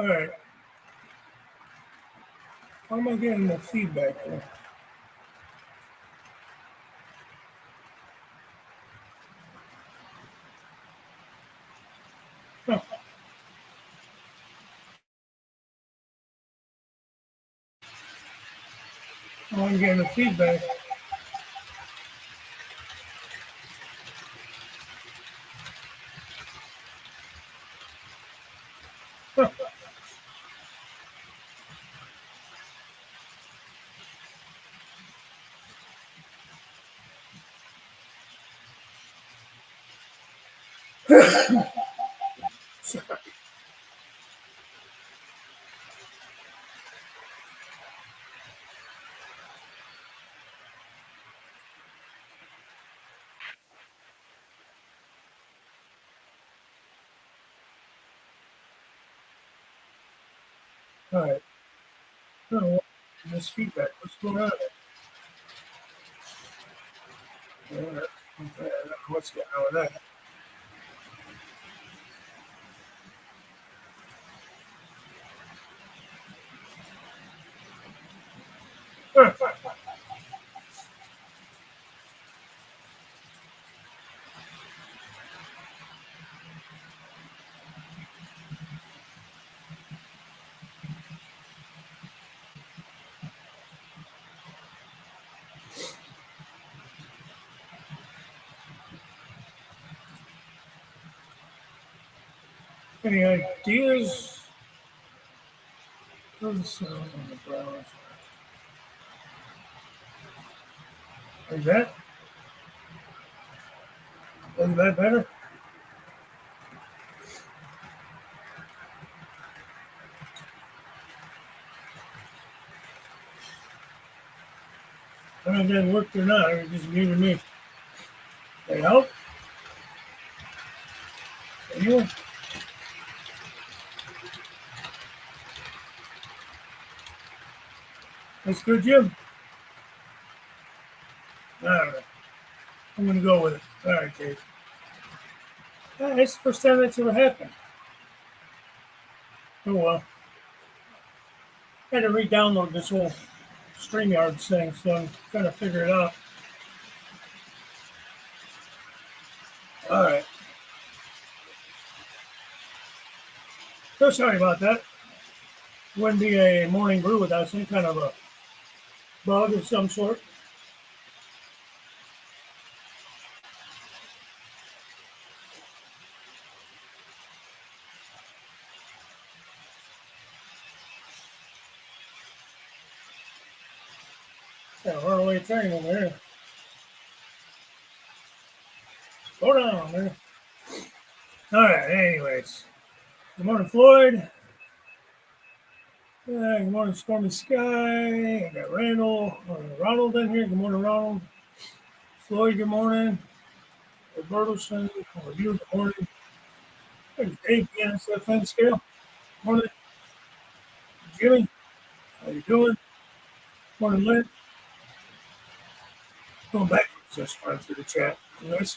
All right. How am I getting the feedback here? Huh. Oh, I'm getting the feedback. Huh. Sorry. All right. Oh, this feedback. What's going on there? All right. Okay, I don't know what's going on with that? Huh. Any ideas? Of the sound on the browser. Is that better? I don't know if that worked or not. It just muted me. They help? Anyone? That's good, Jim. I don't know. I'm going to go with it. All right, Dave. It's the first time that's ever happened. Oh, well. I had to re download this whole StreamYard thing, so I'm trying to figure it out. All right. So sorry about that. Wouldn't be a morning brew without some kind of a bug of some sort. Got a runaway train over here. Slow down, man. All right, anyways. Good morning, Floyd. Good morning, Stormy Sky. I got Ronald in here. Good morning, Ronald. Floyd, good morning. Robertoson, how are you? Good morning. Hey, Dave, BNSFN scale. Morning, Jimmy. How you doing? Morning, Lynn. Going back, just running through the chat. Nice.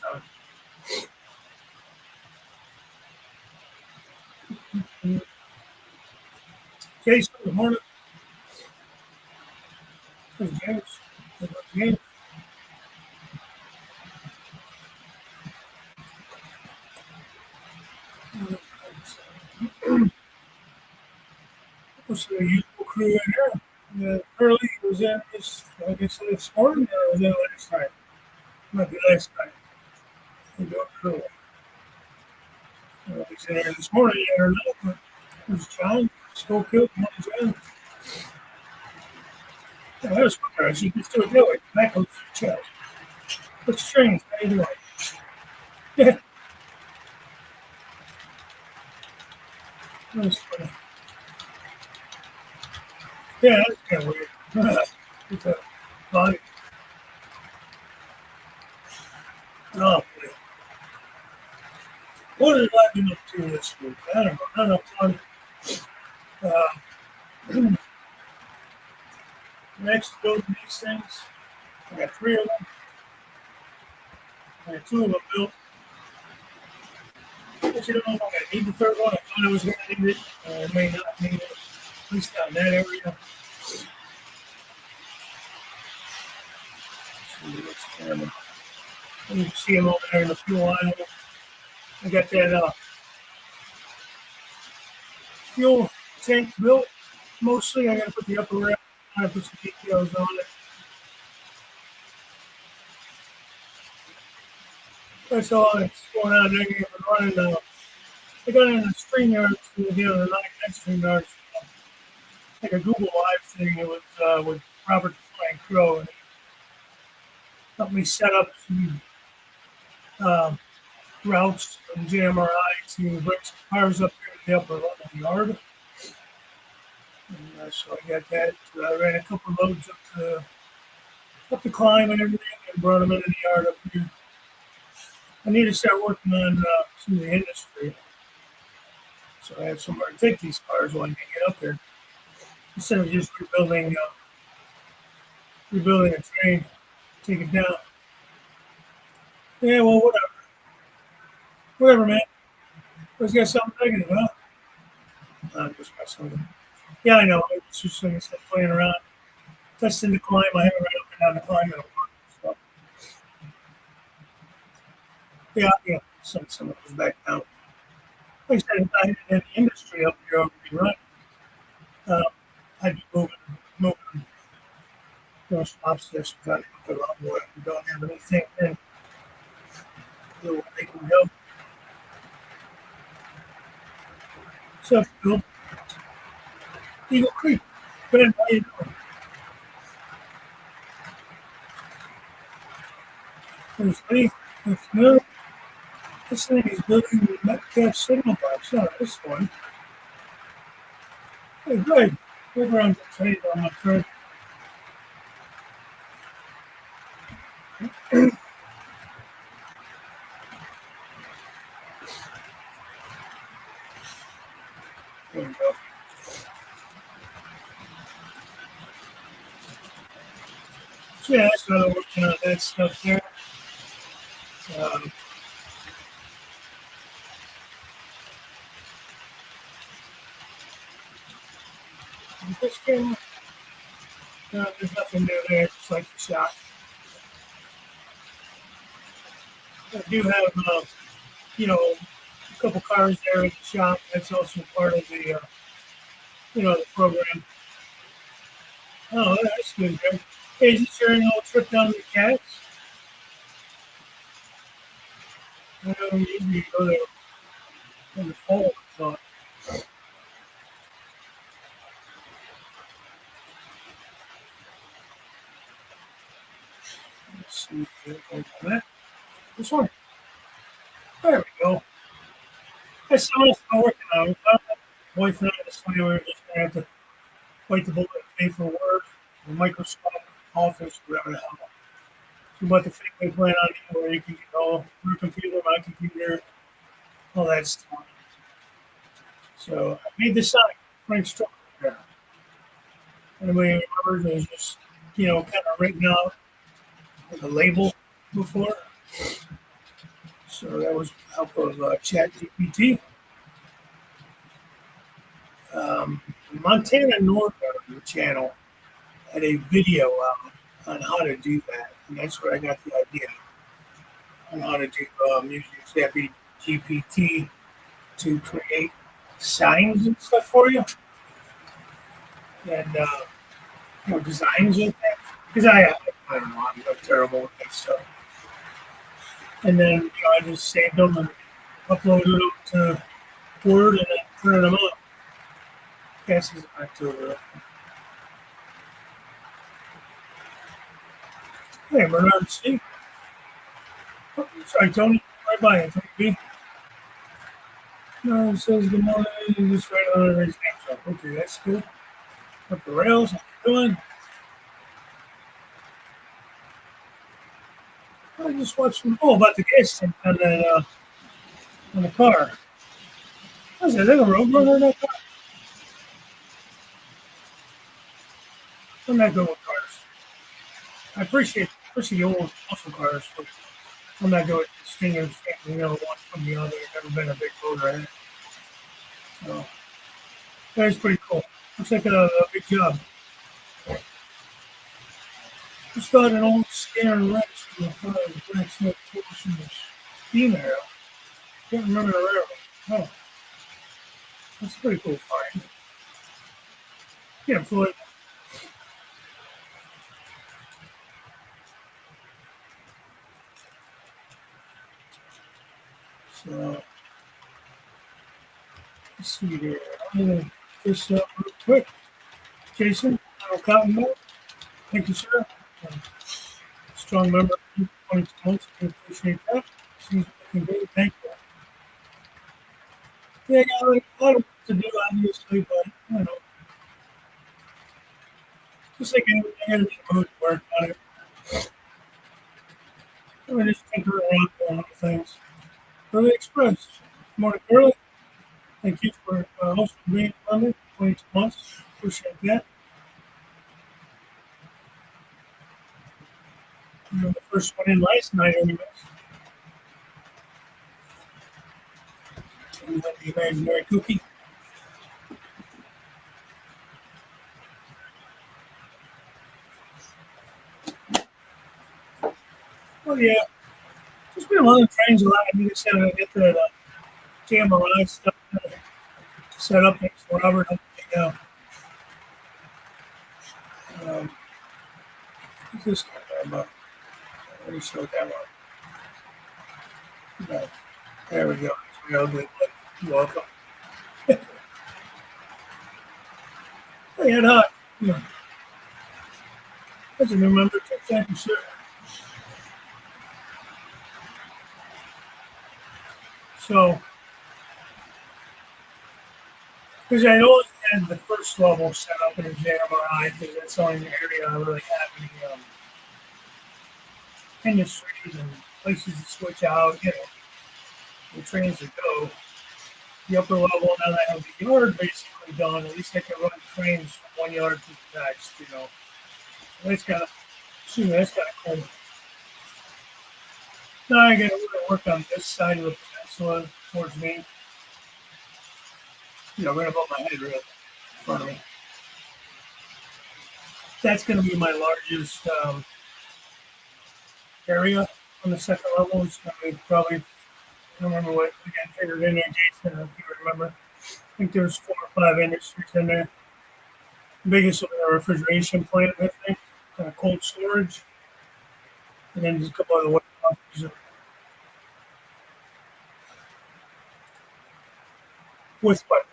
Jason, good morning. There's James. James. What's the usual crew in here? Early was in this, I guess, this morning or was that last night? Might be last night. We do crew. He's in here this morning. I don't know, but there's John. Still killed. Morning, John. Yeah, that was quick. You can still do it. Back on the chat. What's strange? How you doing? Yeah, that was funny. Yeah, that's kind of weird. It's a body. Oh, boy. What did I been up to this week? I don't know. Not enough fun. Uh, next, building these things. I got three of them. I got two of them built. actually don't know if I'm going to need the third one. I thought I was going to need it. I may not need it, at least not in that area. Let's camera. You can see them over there in the fuel aisle. I got that fuel tank built. Mostly, I got to put the upper rail. I got to put some details on it. That's all that's going on there. I've been running. I got in the StreamYard the other night. That StreamYard, like a Google Live thing. It was with Robert Crow, and he helped me set up some routes from JMRI to bring some cars up here to the upper level yard. And so I got that. I ran a couple of loads up the climb and everything, and brought them into the yard up here. I need to start working on some of the industry, so I have somewhere to take these cars when I can get up there instead of just rebuilding a train, take it down. Yeah, well, whatever, man. Let's get something negative, huh? Just got something. Yeah, I know. I was just playing around, testing the climb. I haven't ran up and down the climb in a while. So. Yeah. Some of those back down. Like I said, if I had any industry up here already running, I'd be moving those obstacles. Got to put a lot more. We don't have anything in where they can go. So, Bill, Eagle Creek. Ben, how you doing? There's me. If no, this thing is building the Metcalf signal box. No, this one. Hey, Greg. Greg around the trade on my card. There we go. So, yeah, that's what I'm working on that stuff there. Um, this camera, no, there's nothing new there, just like the shop. I do have, a couple cars there at the shop. That's also part of the program. Oh, that's good, Greg. Hey, just sharing a little trip down to the cats. I know usually you go there in the fall, I thought. Let's see if that. This one. There we go. That's something I'm working on. Wife and I decided we were just going to have to bite the bullet and pay for work, the Microsoft Office, whatever the hell. So, but the family plan on it where you can get all your computer, my computer, all that stuff. So I made this sign, Frank Struck. Anybody remembers it was just, kind of written out with a label before. So that was with the help of Chat GPT. Montana North channel had a video out on how to do that. And that's where I got the idea on how to do use Chat GPT to create signs and stuff for you. And, designs and things. Because I don't know, I'm terrible with that stuff. And then, I just saved them and uploaded them to Word and then printed them up. Guess it's October. Hey, Bernard C. Oh, sorry, Tony. Right by you, Tony B. No, it says good morning. You just right on everybody's name. Okay, that's good. Up the rails. How you doing? I just watched some. Oh, about the gas tank on that on the car. Was there a road runner in that car? I'm not good with cars. I appreciate old muscle cars, but I'm not good with stingers. One from the other. I've never been a big motor in it. So that's pretty cool. Looks like a big job. Just got an old scare wrench from the blacksmith tools from the steam arrow. Can't remember the railroad. Oh, that's a pretty cool find. Yeah, Floyd. So let's see here. I'm gonna this up real quick. Jason, Cotton Mill. Thank you, sir. Strong member of 22 months. I appreciate that. Seems looking good. Thank you. Yeah, I got a lot of work to do, obviously, but you know, just like anything, I gotta be in the mood to work on it. I mean, just tinker around doing other things. Early Express. Morning, early. Thank you for hosting me in London. 22 months. Appreciate that. You were the first one in last night, anyways. And then the imaginary cookie. Oh, yeah. Just been on the trains a lot. You just have to get that JMRI stuff set up next to Robert. Yeah. What's this guy about? Let me show that one. No. There we go. We got a good one. You're welcome. Hey, Ed Hot. Yeah. That's a new member. Thank you, sir. So, because I always had the first level set up in a JMRI because that's the only area I really have any industries and places to switch out, you know, the trains to go. The upper level, now that I have the yard basically done, at least I can run trains from one yard to the next, you know. So that's kind of cool. Now I got to work on this side of the peninsula towards me, you know, right above my head, really, in front of me. That's going to be my largest area on the second level. It's going to be probably, I don't remember what we got figured in there, Jason, if you remember. I think there's 4 or 5 industries in there. The biggest will be a refrigeration plant, I think, cold storage, and then there's a couple other warehouses with what?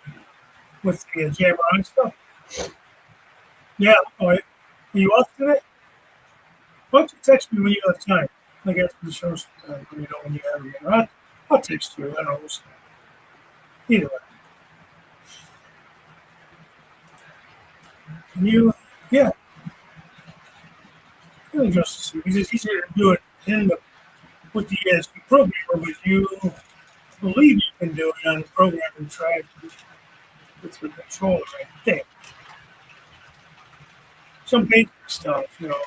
With the jammer on stuff. Yeah, all right. Are you off today? Why don't you text me when you have time? Like after the show sometime, when you know when you have it. I'll text you. I don't know. Either way. Can you, yeah, really just because it's easier to do it in the with the ESP programmer, but you believe you can do it on the program and try it with the controller, I think. Some basic stuff, you know,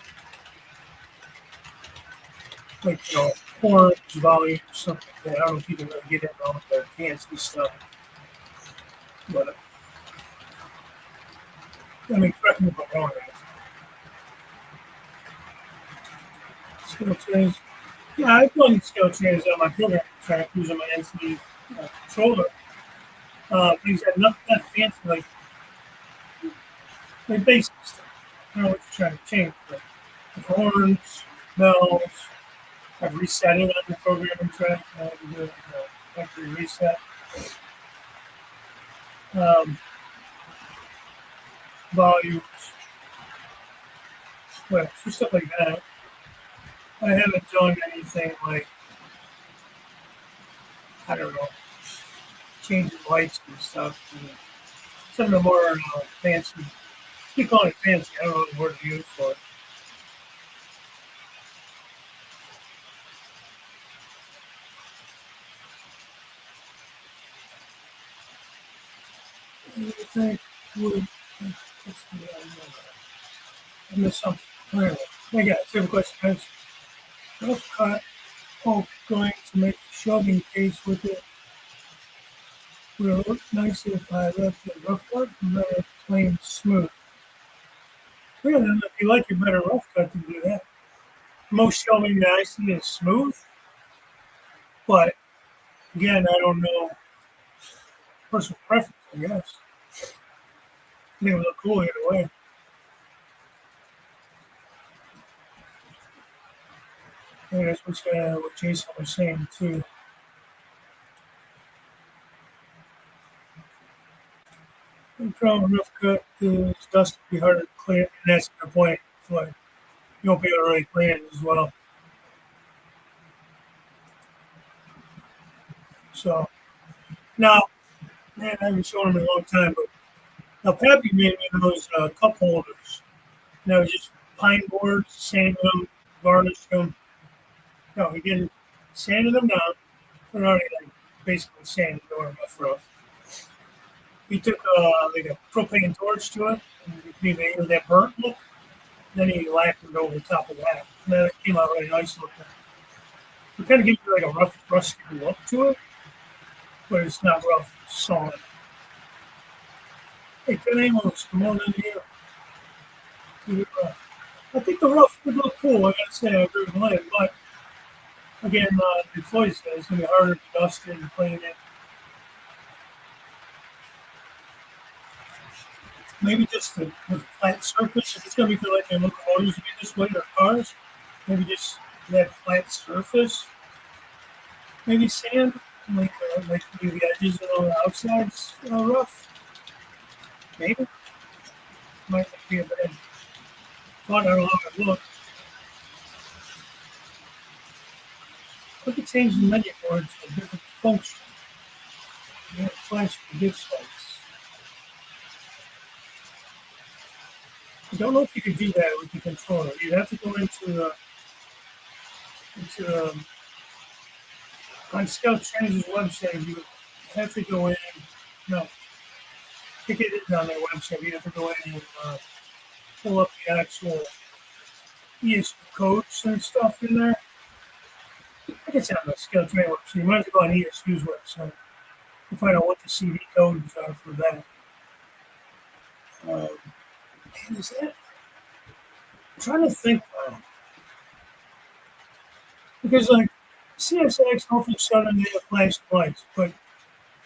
like, you know, chords, volume, something like that. I don't know if you can really get into all the fancy stuff, but I mean, correct me if I'm wrong. Skill trains. Yeah, I've done skill trains on my program track using my NC controller. Things that not fancy, like basic stuff. I don't know what you're trying to change, but the horns, bells. I've reset it on the programming track. Do factory reset. Um, volumes, well, just stuff like that. I haven't done anything like, I don't know, changing lights and stuff. And some of the more fancy, you call it fancy, I don't know the word to use for it. I think would, I missed something. Anyway, hey guys, have a question, guys. Cut. Oh, going to make a shoving case with it. Would it look nicer if I left it rough cut and let it plain smooth? Yeah, then if you like it better rough cut, then do that. Most shelving that I see is smooth, but again, I don't know personal preference, I guess. I think it would look cool either way. And that's what Jason was saying too. The problem with rough cut is dust can be harder to clean, and that's the point. Like you won't be able to really clean it as well. So now, man, I haven't shown him in a long time, but now Pappy made me those cup holders. And I was just pine boards, sanded them, varnished them. No, he didn't sanded them down. They're already like basically sanded or rough. He took like a propane torch to it, and he made that burnt look. Then he lacquered over the top of that. And then it came out really nice looking. It kind of gives you like a rough, rusty look to it, but it's not rough, it's solid. Hey, Ken Amos, come on in here. I think the rough would look cool. I gotta say, I agree with Lynn, but again, the Floyd said it's gonna be harder to dust it and clean it. Maybe just the flat surface. If it's gonna be for like your locomotives, be this way or cars, maybe just that flat surface. Maybe sand, like the edges and the outsides rough. Maybe might not be a bad thought. I don't know how it look. We could change the menu board to a different function. You have flash for gift lights. I don't know if you could do that with the controller. You'd have to go into on Scout Trends' website. You would have to go in. No, I think it is on their website. You have to go in and pull up the actual ESP codes and stuff in there. I think it's on the Scout Trends website. You might have to go on ESU's website to find out what the CD codes are for that. Man, is that? I'm trying to think. Because like CSX, Norfolk Southern, they have flashing lights, but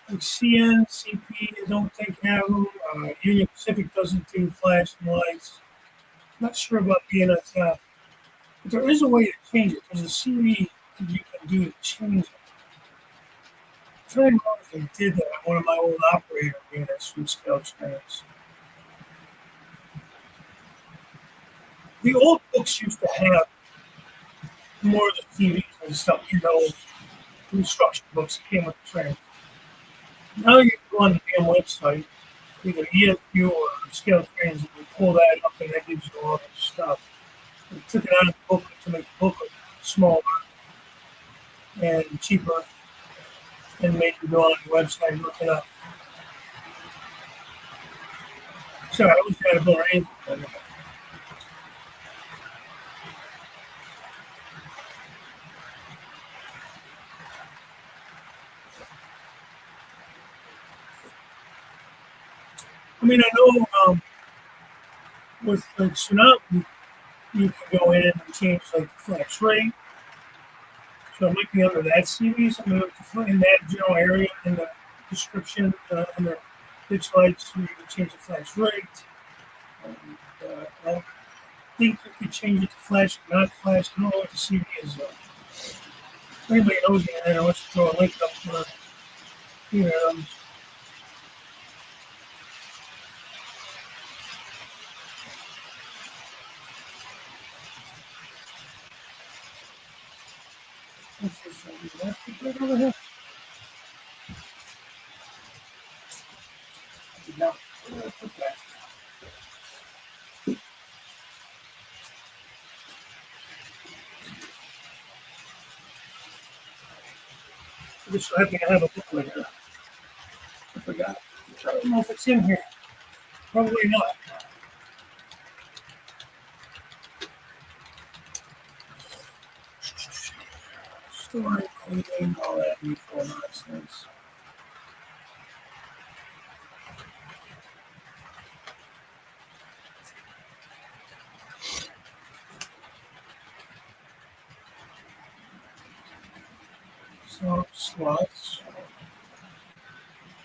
like CN, CP, I don't think have them. Union Pacific doesn't do flashing lights. Not sure about BNSF, but there is a way to change it. There's a CD that you can do to change it. I'm trying to remember if they did that on one of my old operator units from Scout Trends. The old books used to have more of the CDs and stuff, instruction books that came with the train. Now you can go on the damn website, either ESU or Scale Trains, and you pull that up, and that gives you all this stuff. They took it out of the booklet to make the booklet smaller and cheaper, and made you go on the website and look it up. So I was kind of boring. I mean, I know with like Tsunami, you can go in and change like the flex rate. So it might be under that series. I mean, in that general area in the description, under pitch lights, you can change the flash rate. And, I think you could change it to flash, not flash. I don't know what the CD is. Anybody knows me, I want to throw a link up for you know. What's this? Right over here. No, put that. I just so happy to have a booklet here. I forgot. I don't know if it's in here. Probably not. Storing, cleaning, all that beautiful nonsense. So, slots.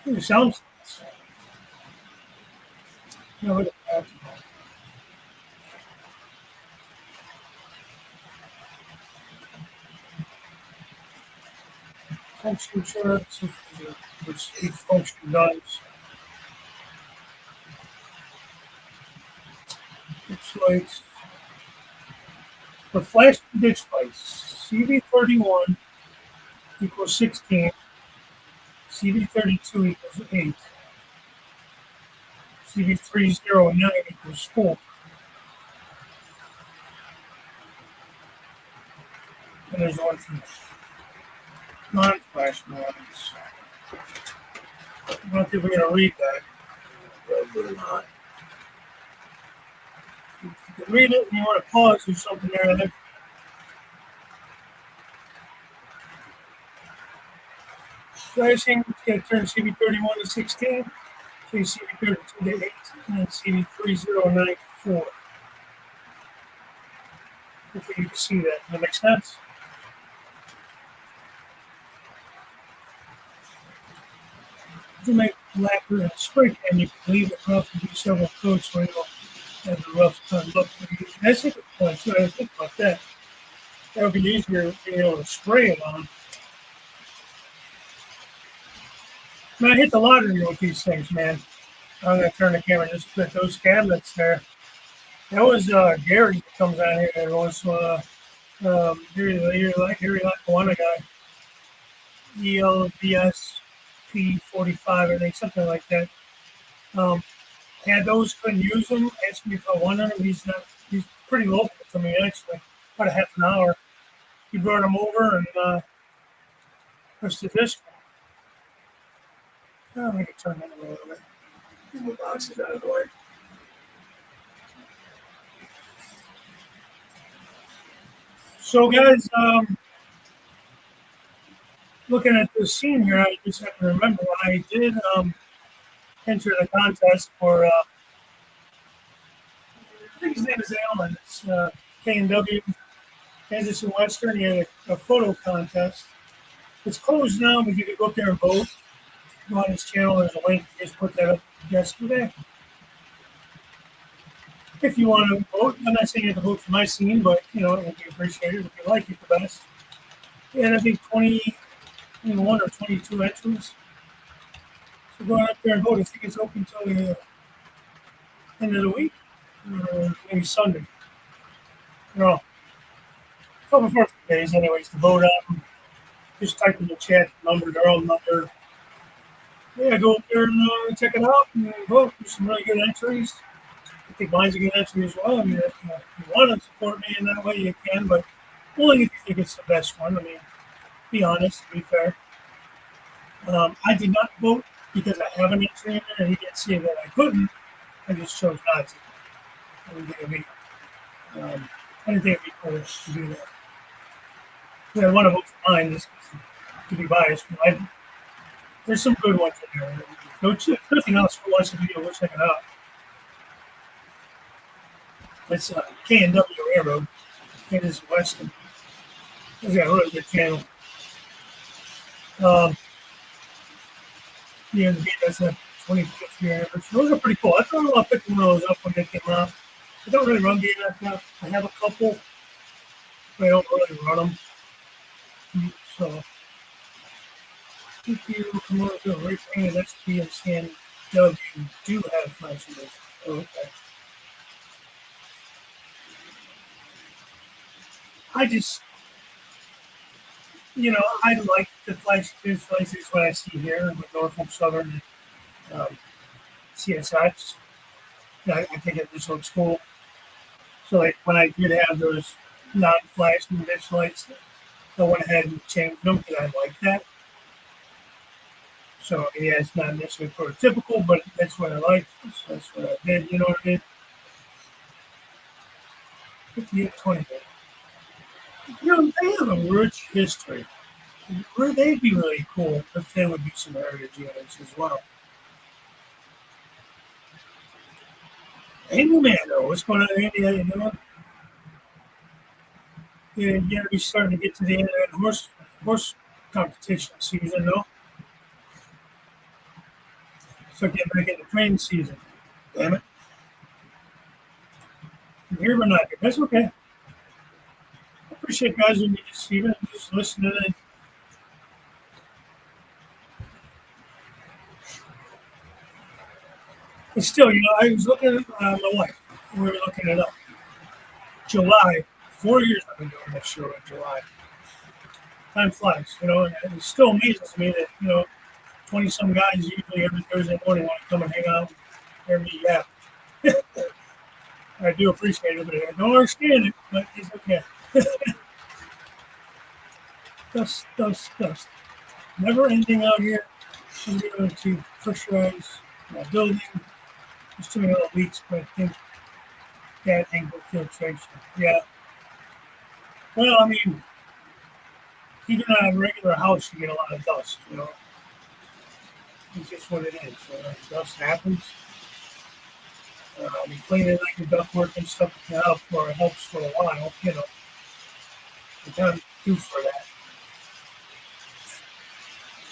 Ooh, sound slots. Yeah, look at that. Function charts, which each function does. It's like for flash ditch lights, CV31 equals 16, CV32 equals 8, CV309 equals 4, and there's one for non-flash ones. I don't think we're going to read that. Probably not. If you can read it and you want to pause, there's something there. Flashing, it's going to turn CV31 to 16, CV32 to 8, and then CV309 to 4. Hopefully you can see that. Does that make sense? To make lacquer and spray can, you can leave it rough and do several coats so you don't have a rough look. That's a good point, too. I didn't think about that. That would be easier being able to spray it on. Man, I hit the lottery with these things, man. I'm going to turn the camera just put those cabinets there. That was Gary that comes out here. It was Gary Lackawanna guy. ELVS P45, I think, something like that. Had those, couldn't use them. Asked me if I wanted them. He's pretty local to me, actually. About a half an hour. He brought them over and what's the disc? Oh, I can turn that a little bit. Move the boxes out of the way. So, guys, looking at this scene here, I just have to remember I did enter the contest for, I think his name is Alan. It's K&W, Kansas and Western. He had a photo contest. It's closed now, but you can go up there and vote. Go on his channel, there's a link. He just put that up yesterday. If you want to vote, I'm not saying you have to vote for my scene, but it would be appreciated if you like it the best. And I think 21 or 22 entries. So go out there and vote. I think it's open until the end of the week, or maybe Sunday. A couple of days, anyways, to vote on. Just type in the chat number, their own number. Yeah, go up there and check it out and vote. There's some really good entries. I think mine's a good entry as well. I mean, if you want to support me in that way, you can, but only if you think it's the best one. I mean, be honest, be fair. I did not vote because I have an entry in there, and he didn't say that I couldn't. I just chose not to. I didn't think it'd be, cool to do that. Yeah, I want to vote for mine just to be biased, but there's some good ones in there. If nothing else, who watch the video, go check it out. It's K&W Railroad, Kansas Western. He's got a really good channel. That's a 25th year anniversary. Those are pretty cool. I thought about picking one of those up when they came out. I don't really run BMX. I have a couple, but I don't really run them. So, if you come over to a race and SP and stand W, you do have flashes. Okay. I just, I like the flashes what I see here with Norfolk Southern and CSX. I think it just looks cool. So, like, when I did have those non-flash ditch lights, I went ahead and changed them because I like that. So, yeah, it's not necessarily prototypical, but that's what I like. So that's what I did. You know what I did? 5820. They have a rich history. They'd be really cool if they would do some heritage units as well. Andy man, though, what's going on, Andy? How you doing? Yeah, you gotta be starting to get to the end of that horse competition season, though. So get back into training season. Damn it. I'm here but not here. That's okay. I appreciate guys when you just even just listening in. But still, I was looking at my wife. We were looking it up. July, 4 years I've been doing this show in July. Time flies, and it still amazes me that, 20 some guys usually every Thursday morning want to come and hang out and hear me yap. I do appreciate it, but I don't understand it, but it's okay. Dust. Never ending out here. I'm going to pressurize my building. There's too many little leaks, but I think that angle filtration. Yeah. Well, I mean, even on a regular house, you get a lot of dust. It's just what it is. Dust happens. I mean, cleaning like the ductwork and stuff now for it helps for a while. You kind of do for that.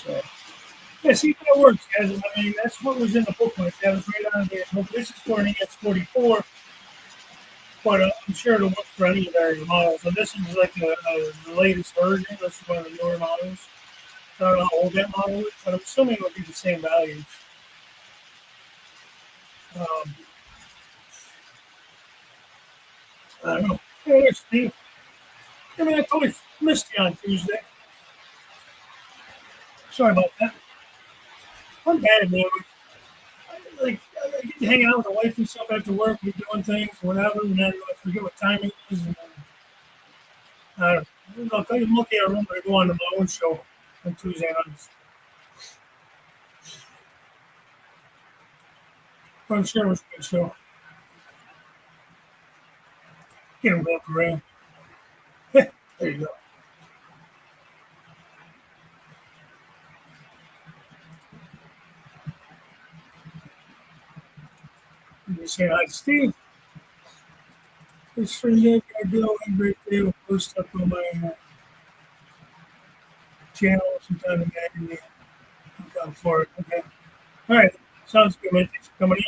So, yeah, see how it works, guys. I mean, that's what was in the booklet. That was right on there. This is for an EX44, but I'm sure it'll work for any of their models. And this is like the latest version. This is one of the newer models. I don't know how old that model is, but I'm assuming it would be the same values. Um, I don't know. Hey, there's Steve. I mean, I totally missed you on Tuesday. Sorry about that. I'm bad at it. Like, I get to hang out with the wife and stuff after work. We're doing things, whatever, and then I forget what time it is. And I don't know. I'm lucky I remember to go on to my own show on Tuesday nights. But I'm sure it was a good show. Get him walk around. There you go. You say hi to Steve. It's for you. I do a great day. We'll post up on my channel sometime in January. I'm for it. Okay. All right. Sounds good, man. Thanks for coming in.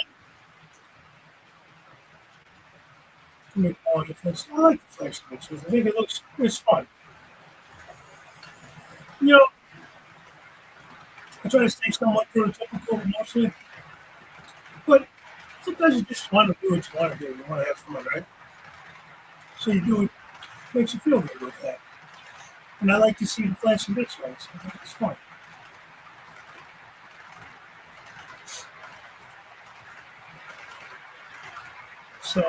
I like the flash pictures. I think it's fun. You know, I try to stay somewhat prototypical mostly, but sometimes you just want to do what you want to do. You want to have fun, right? So you do it. Makes you feel good with that. And I like to see the flashing bits right. So I think it's fun. So,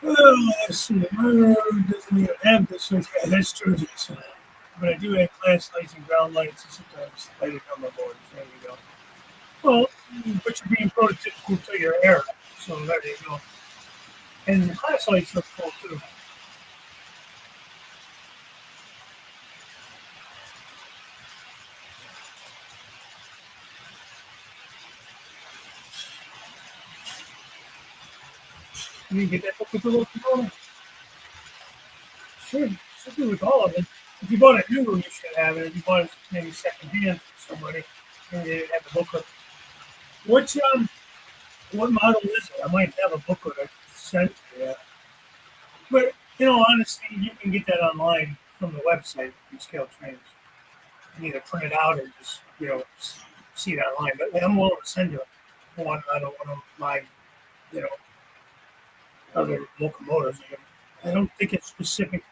let's see. My road doesn't even have this, so yeah, that's true. So, but I do have class lights and ground lights, and sometimes lighting on my boards. There you go. Well, but you're being prototypical to your era, so there you go. And the class lights look cool too. You can get that book with the little component. Sure, should do with all of it. If you bought it new, you should have it. If you bought it maybe second hand from somebody, maybe they have the booklet. Which what model is it? I might have a booklet I sent to you. But honestly, you can get that online from the website from Scale Trains. You can either print it out or just see it online. But I'm willing to send you one out of one of my you know other locomotives. I don't think it's specific,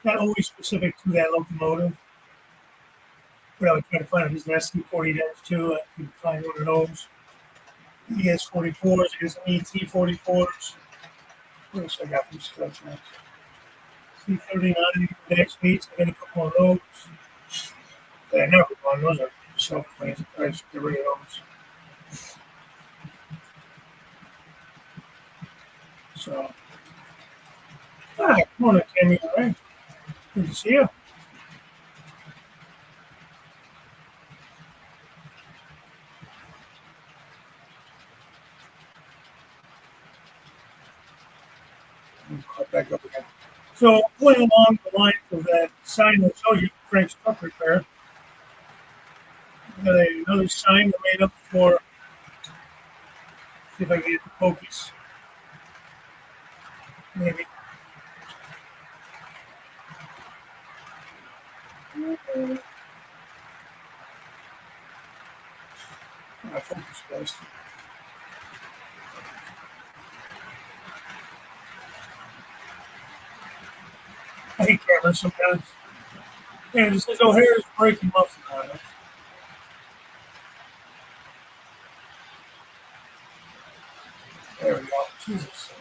not always specific to that locomotive. But I would try to find if it's an ST40-2. I could find one of those. ES44s, I guess ET44s. What else I got from Scale Trains? C39 next week. I got a couple of those. But I never run. Those are self planes. I get rid of those. So, hi, morning, Tammy. All right, good to see you. Caught back up again. So, going along the lines of that sign that shows you Frank's truck repair, I got another sign I made up for. See if I can get the focus. Maybe. Focus best. I hate cameras sometimes. And it says O'Hare's breaking muffin on it. There we go. Jesus.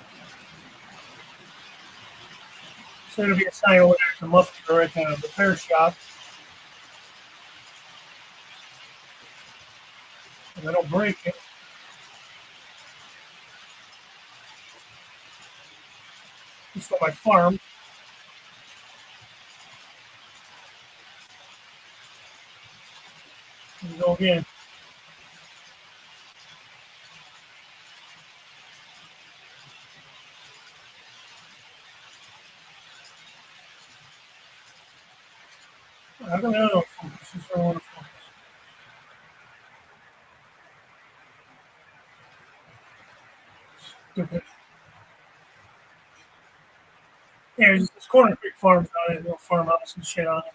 So there'll be a sign over there at the muffin or at the repair shop. And I don't break it. It's for my farm. And go again. I don't know. Focus. This is where I want to focus. Stupid. Yeah, there's Corner Creek Farms on it, little farmhouse and shit on it.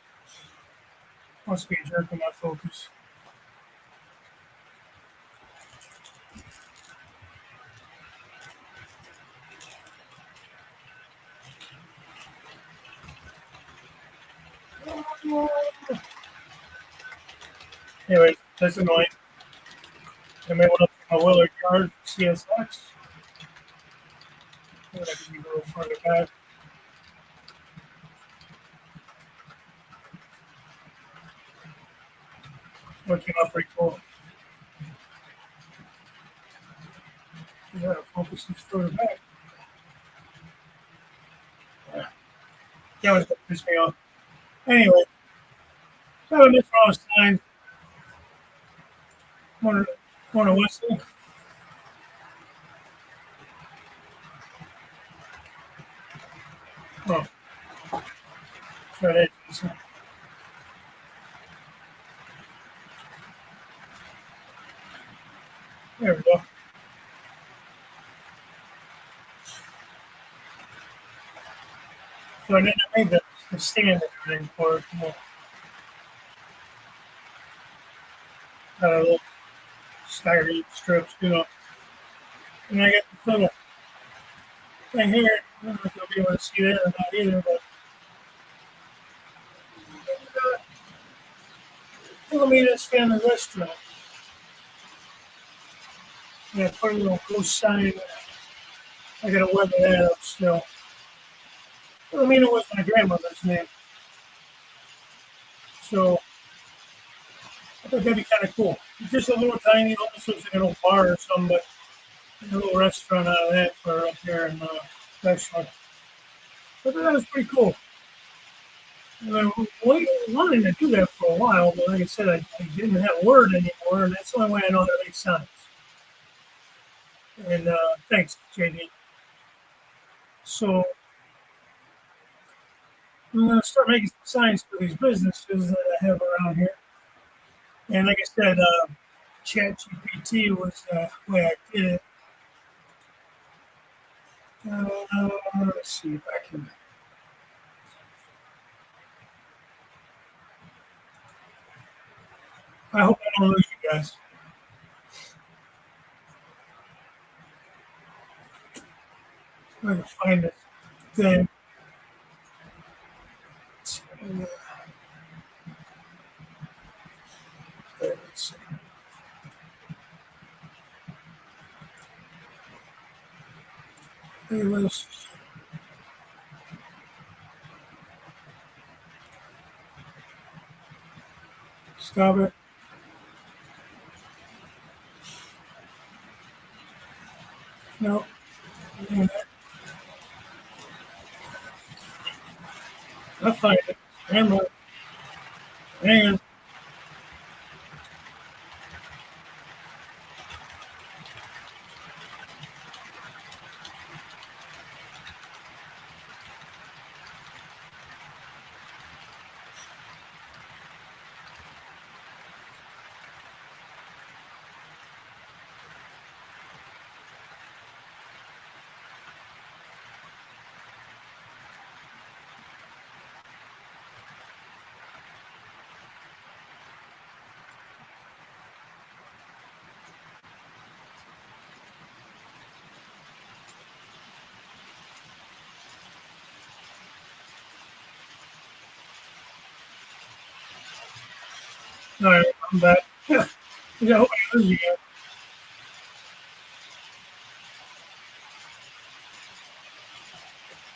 Must be a jerk in that focus. Anyway, that's annoying. I may want to put my Willard Yard CSX. Maybe I can be a little further back. What came up pretty cool. Yeah, focus is further back. Yeah, that was what pissed me off. Anyway, so this wrong sign. Corner, corner Wesley. Oh, try that. There we go. So then I made the stand and everything for it. Little styrene strips, And I got the little thing here. I don't know if you'll be able to see that or not either, but millimeters family restaurant. Yeah, put a little ghost sign. I gotta weather that up still. Philomena was my grandmother's name, so I thought that'd be kind of cool. Just a little tiny, almost looks like an old bar or something, but a little restaurant out of that for up there in Westland. I thought that was pretty cool. And I wanted to do that for a while, but like I said, I didn't have word anymore, and that's the only way I know how to make signs. And thanks, JD. So I'm going to start making some signs for these businesses that I have around here. And like I said, ChatGPT was the way I did it. Let's see if I can. I hope I don't lose you guys. I can find this thing. Let's see. Playlist. Stop it. No. I find it. Hammer, hang All right, I'm back. Yeah, what is you got?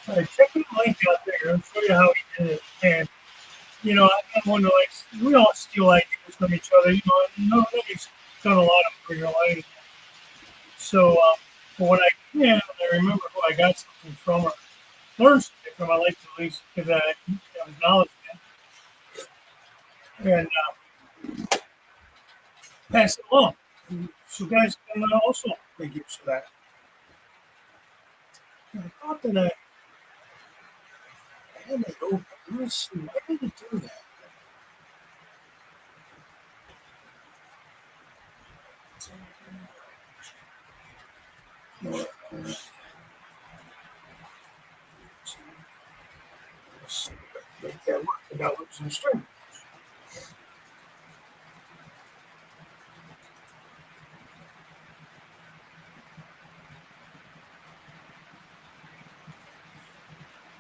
All right, check the link out there. I'll show you how he did it. And, I'm one to like, we all steal ideas from each other. Nobody's done a lot of it for your life. So, but when I can, I remember who I got something from or learned something from. I like to at least give that acknowledgement and pass it along. So, guys can also make use of that. I thought that I had it open. Let me see. Why did it do that? Make that work without losing the string.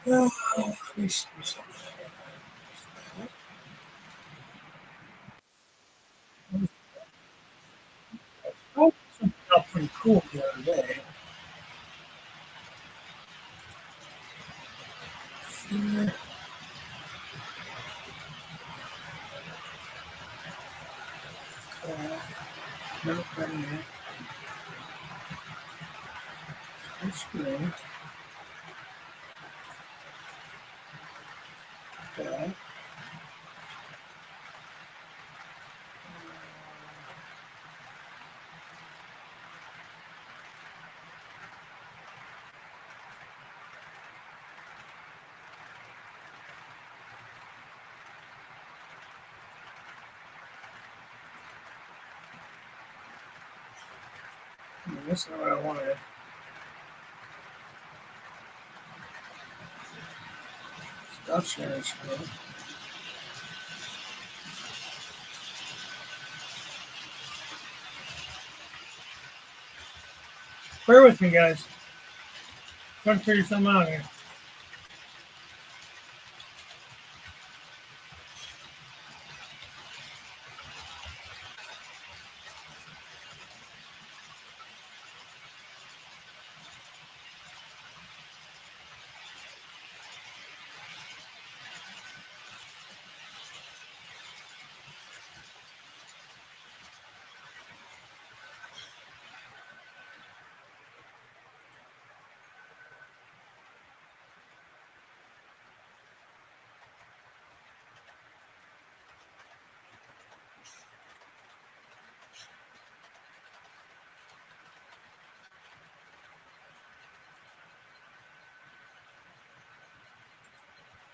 Let me see something. I found something out pretty cool the other day. Yeah, no, that's good. Okay. That's not what I wanted. Stop sharing screen. Bear with me, guys. Trying to figure something out here.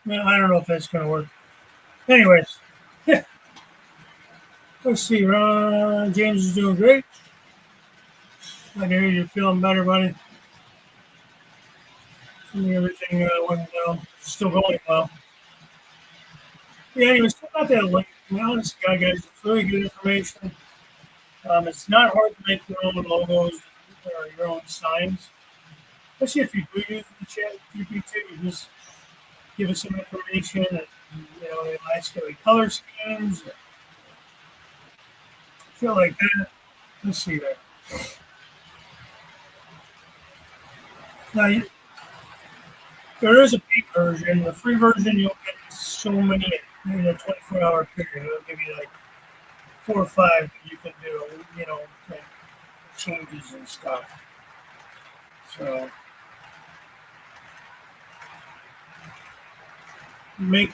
Well, I don't know if that's going to work. Anyways, let's see. James is doing great. I hear you're feeling better, buddy. Everything went well. Still going well. Yeah, anyways, check out that link. I mean, honest guy, guys, it's really good information. It's not hard to make your own logos or your own signs, especially if you do use the chat GPT. You just give us some information, and it ask you like color schemes, feel like that. Let's see there. Now, there is a paid version. The free version, you'll get so many in a 24-hour period. It'll give you like 4 or 5 that you can do, like changes and stuff. So, make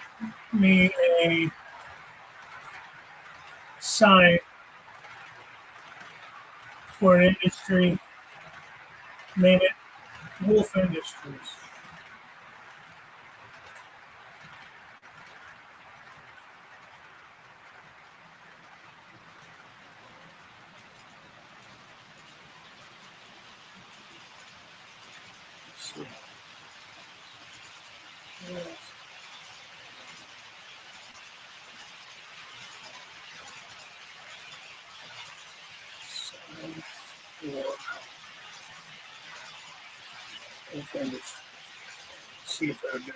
me a sign for an industry, name it Wolf Industries. So, yes, sign for Wolf Industries. See if that'll do.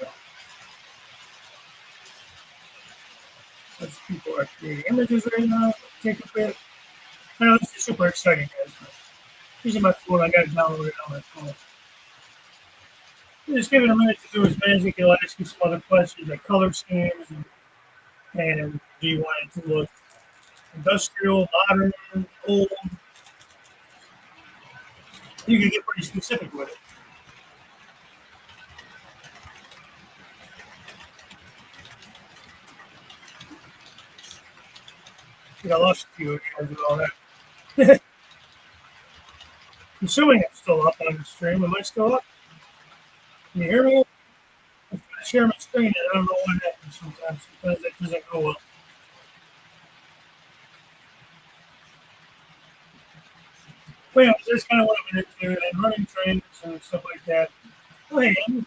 As people are creating images right now, take a bit. I know this is super exciting, guys. Using my phone, I got it downloaded on my phone. Just give it a minute to do his magic. He'll ask you some other questions like color schemes and do you want it to look industrial, modern, old? You can get pretty specific with it. I lost a few guys with all that. I'm assuming it's still up on the stream. Am I still up? Can you hear me? I'm trying to share my screen and I don't know what happens sometimes. Sometimes it doesn't go well. But yeah, that's kind of what I'm into and running trains and stuff like that. Oh, hey, Andy.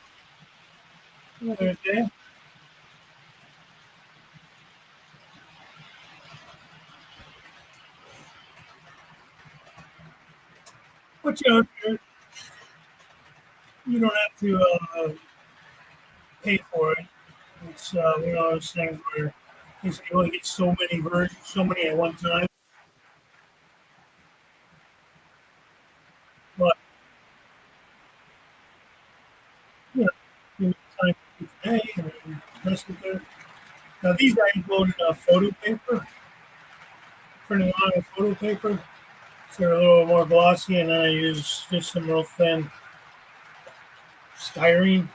Hello there, Jay. But you know, you don't have to pay for it. It's one of those things where you only get so many versions, so many at one time. But you know, you need time to do today and mess with it. Now these I included photo paper, printing on a photo paper, so they're a little more glossy, and then I use just some real thin styrene.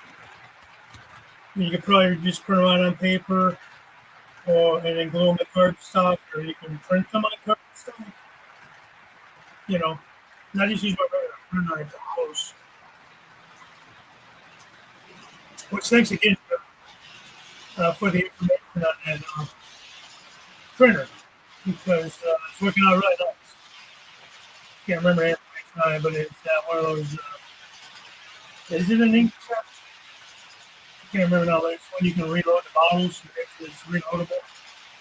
You could probably just print them out on paper, or and then glue them to cardstock, or you can print them on cardstock. You know, not just use my regular printer at the house. Which thanks again for the information on that printer because it's working out really nice. Can't remember the information on it, but it's one of those. Is it an inkjet? I can't remember now, but it's when you can reload the bottles. It's reloadable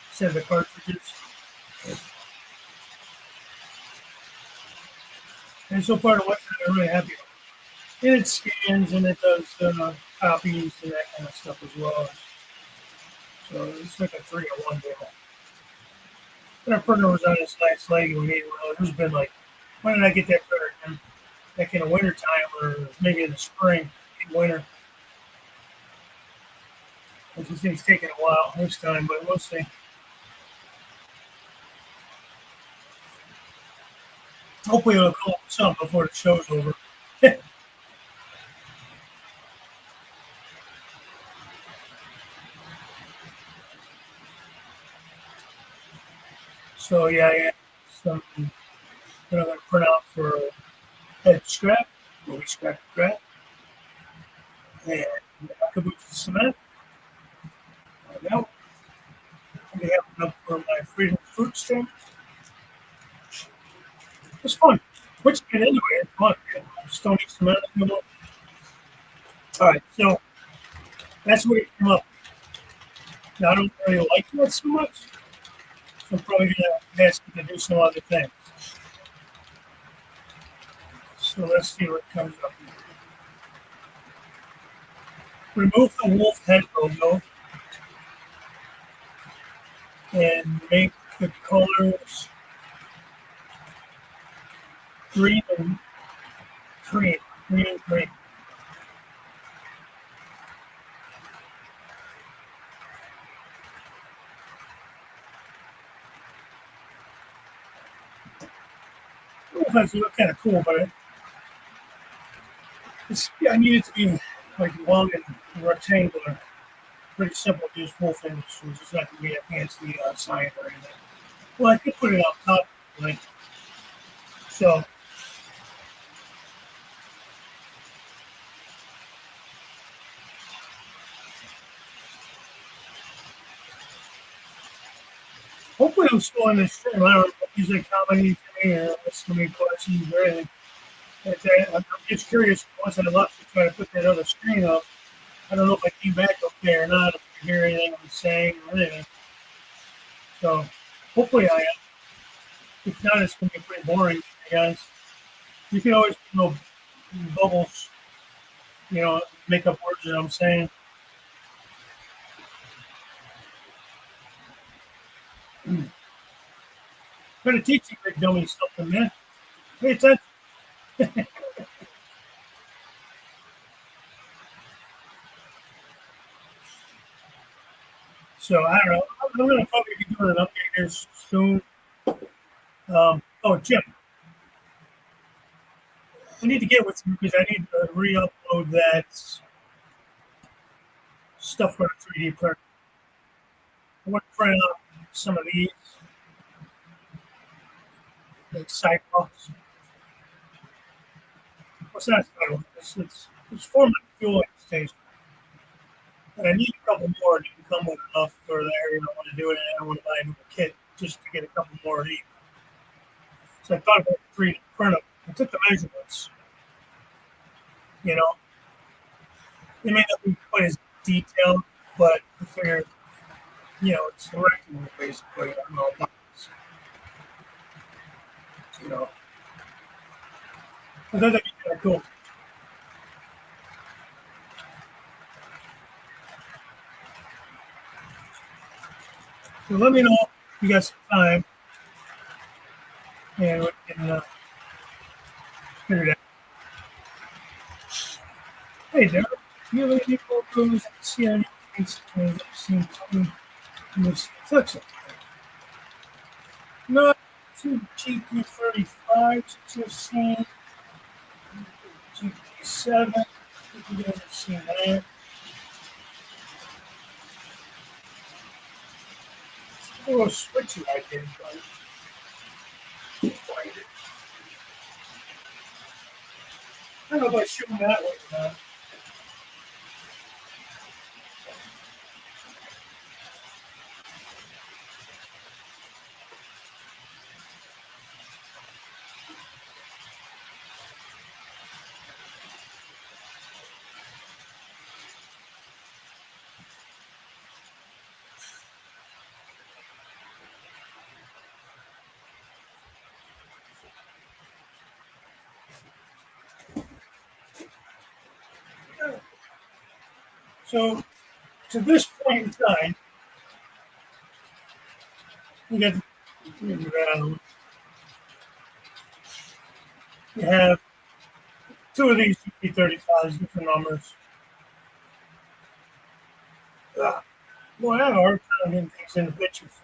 instead of the cartridges. And so far, the website I'm really happy with. And it scans and it does copies and that kind of stuff as well. So it's like a 3-in-1 deal. And our printer was on its last leg, and we needed one. It's been like, when did I get that printer? Like in the winter time, or maybe in the spring, in winter. This thing's taking a while this time, but we'll see. Hopefully, it'll come up with something before the show's over. So yeah, I got some that I'm going to print out for head scrap, where we scrap the scrap, and caboose cement. Now, we have enough for my freedom fruit stand. It's fun. Which can anyway, it's fun. Stony cement. All right, so that's what it came up. Now, I don't really like that so much, so I'm probably going to ask you to do some other things. So let's see what comes up. Remove the wolf head logo and make the colors green and cream. Green and cream. Wolf heads look kind of cool, but I need it to be like long and rectangular. pretty simple, just wolf industries. It's not going to be a fancy sign or anything. Well, I could put it up top, like so. Hopefully, I'm still in this stream. I don't know if he's like commenting to me or asking me questions or anything. I'm just curious. Once I left to try to put that other screen up, I don't know if I came back okay or not. If you hear anything I'm saying or anything. So hopefully I am. If not, it's going to be pretty boring, guys. You can always bubbles, make up words that I'm saying. Try to teach you big dummy something, man. Pay attention. So I don't know. I'm going to probably be doing an update here soon. Oh, Jim, I need to get with you because I need to re-upload that stuff for the 3D printer. I want to print out some of these, like sidewalks. What's that sidewalk? It's for my fueling station. And I need a couple more. It didn't come with enough for there. I want to do it. And I want to buy a new kit just to get a couple more of these. So I thought about 3D print them. I took the measurements. You know, they may not be quite as detailed, but I figured, it's a rectangle basically. I don't know about this. I thought that'd be kind of cool. So let me know if you got some time and we can figure it out. Hey, Derek, do you have any photos of CR&E I've seen coming in this section? Not too GP35 that you've seen, GP7, if you guys have seen that. A little switchy, I think, but find it. I don't know if I shoot them that way or not. So, to this point in time, you get you have two of these GP35s, different numbers. Boy, I have a hard time getting things in the pictures.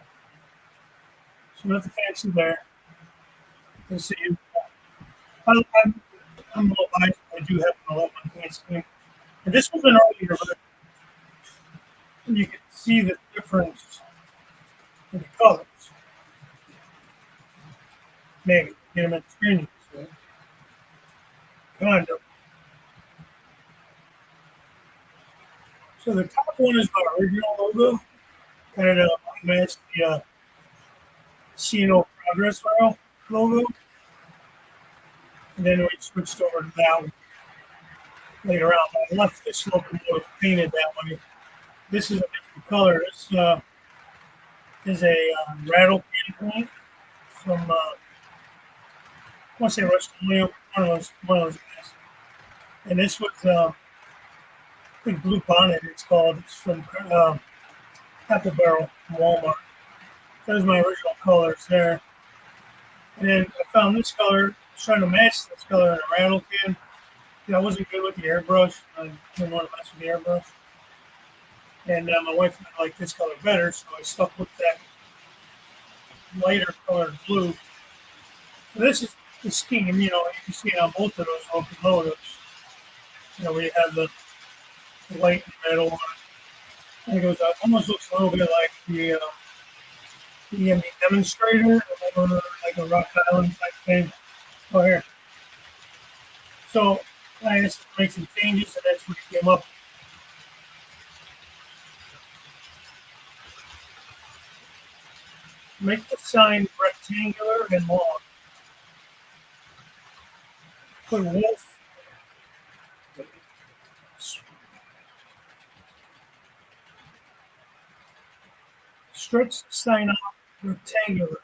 So nothing fancy there. Let's see. I'm a little biased. I do have an 11 fancy. And this was an earlier, but you can see the difference in the colors. Maybe get them at the screen. Kind of. So the top one is our original logo, kind of matched the CNO Progress Rail logo. And then we switched over to that one later on. I left this locomotive painted that way. This is a different color. This is a rattle can paint from, I want to say Rust-Oleum, one of those guys. And this was, I think Blue Bonnet it's called. It's from Apple Barrel from Walmart. There's my original colors there. And then I found this color, trying to match this color in a rattle can. I wasn't good with the airbrush. I didn't want to mess with the airbrush. And my wife and I liked this color better, so I stuck with that lighter colored blue. So this is the scheme, you can see it on both of those locomotives. We have the white and red on it. And it goes up. Almost looks a little bit like the EMD demonstrator or like a Rock Island type thing. Oh, here. So I asked him to make some changes, and that's what he came up with. Make the sign rectangular and long. Put wolf. Stretch the sign out rectangular.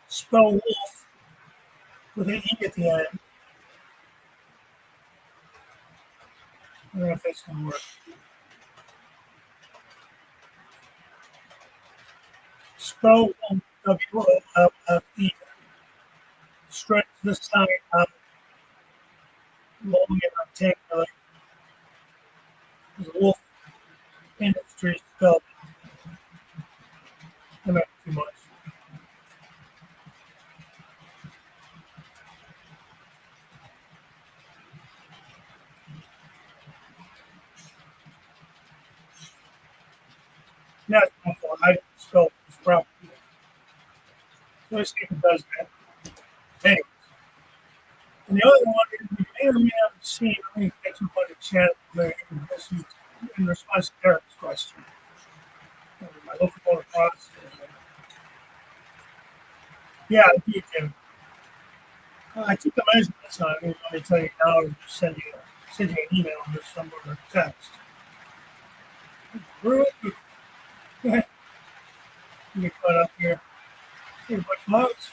Spell wolf with an E at the end. I don't know if that's going to work. Spell wolf, W-O-L-F-E. Stretch the sign out long and rectangular. Wolf industry spelled. I meant too much. That's my fault. I didn't spell this properly. So let's see if it does that. Anyways, and the other one is you may or may not have seen, let me catch up on the chat there. This is in response to Eric's question. My local water process. Yeah, you can. I took the measurements on it. Let me tell you now, or send you an email or some or text. Brew Crew. Get caught up here. Hey, what mugs?